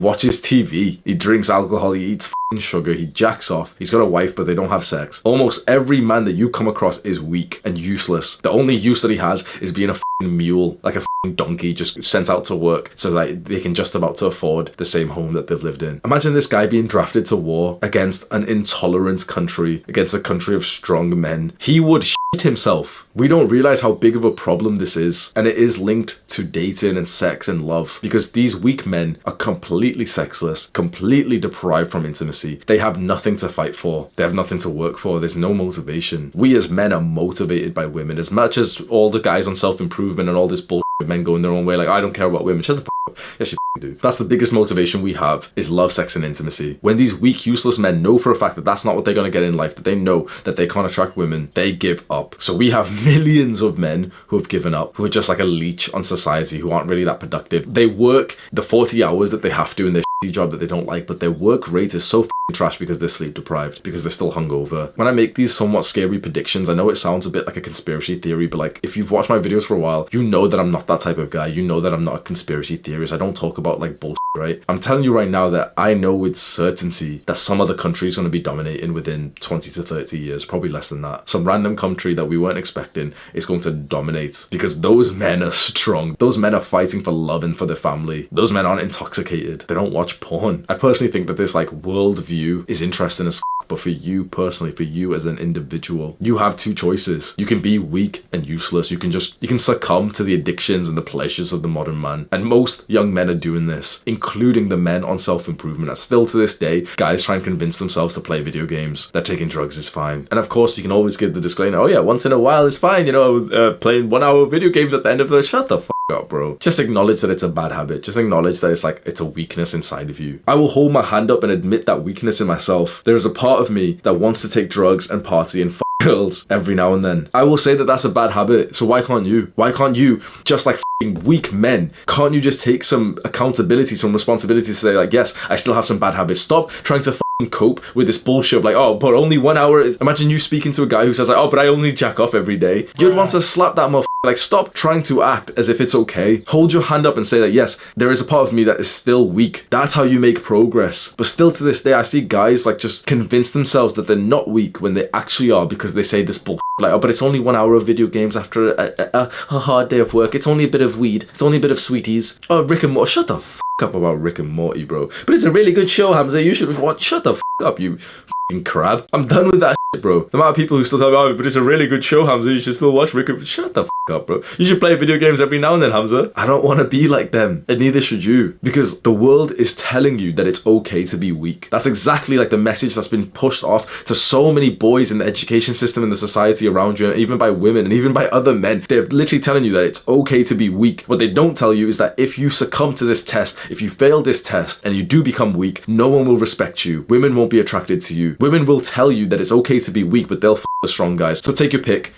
watches TV, he drinks alcohol, he eats sugar, he jacks off, he's got a wife but they don't have sex. Almost every man that you come across is weak and useless. The only use that he has is being a mule, like a donkey just sent out to work so that they can just about to afford the same home that they've lived in. Imagine this guy being drafted to war against an intolerant country, against a country of strong men. He would shit himself. We don't realize how big of a problem this is, and it is linked to dating and sex and love, because these weak men are completely sexless, completely deprived from intimacy. They have nothing to fight for. They have nothing to work for. There's no motivation. We as men are motivated by women as much as all the guys on self-improvement and all this bullshit men going their own way like, I don't care about women. Shut the f up. Yes, you do. That's the biggest motivation we have, is love, sex, and intimacy. When these weak, useless men know for a fact that that's not what they're going to get in life, that they know that they can't attract women, they give up. So we have millions of men who have given up, who are just like a leech on society, who aren't really that productive. They work the 40 hours that they have to in their shitty job that they don't like, but their work rate is so trash because they're sleep deprived, because they're still hungover. When I make these somewhat scary predictions, I know it sounds a bit like a conspiracy theory, but like, if you've watched my videos for a while, you know that I'm not that type of guy. You know that I'm not a conspiracy theorist. I don't talk about like bullshit, right? I'm telling you right now that I know with certainty that some other country is going to be dominating within 20 to 30 years, probably less than that. Some random country that we weren't expecting is going to dominate, because those men are strong. Those men are fighting for love and for their family. Those men aren't intoxicated. They don't watch porn. I personally think that this like worldview is interesting as but for you personally, for you as an individual, you have two choices. You can be weak and useless. You can succumb to the addictions and the pleasures of the modern man. And most young men are doing this, including the men on self-improvement. And still to this day, guys try and convince themselves to play video games, that taking drugs is fine. And of course, we can always give the disclaimer, oh yeah, once in a while it's fine, you know, playing 1 hour video games at the end of the, shut the f up, bro. Just acknowledge that it's a bad habit. Just acknowledge that it's like, it's a weakness inside of you. I will hold my hand up and admit that weakness in myself. There is a part of me that wants to take drugs and party and girls every now and then. I will say that that's a bad habit. So why can't you? Why can't you, just like weak men, can't you just take some accountability, some responsibility to say like, yes, I still have some bad habits. Stop trying to cope with this bullshit of like, oh, but only 1 hour is... Imagine you speaking to a guy who says like, oh, but I only jack off every day. You'd want to slap that motherfucker. Like, stop trying to act as if it's okay. Hold your hand up and say that, yes, there is a part of me that is still weak. That's how you make progress. But still to this day, I see guys like just convince themselves that they're not weak when they actually are, because they say this bullshit like, oh, but it's only 1 hour of video games after a hard day of work. It's only a bit of weed. It's only a bit of sweeties. Oh, Rick and Morty. Shut the f up about Rick and Morty, bro. But it's a really good show, Hamza. You should watch. Shut the f up, you f***ing crab. I'm done with that shit, bro. The amount of people who still tell me, oh, but it's a really good show, Hamza. You should still watch Rick and... Shut the f up, bro. You should play video games every now and then, Hamza. I don't want to be like them, and neither should you, because the world is telling you that it's okay to be weak. That's exactly like the message that's been pushed off to so many boys in the education system and the society around you, and even by women and even by other men. They're literally telling you that it's okay to be weak. What they don't tell you is that if you succumb to this test, if you fail this test and you do become weak, no one will respect you. Women won't be attracted to you. Women will tell you that it's okay to be weak, but they'll f the strong guys. So take your pick.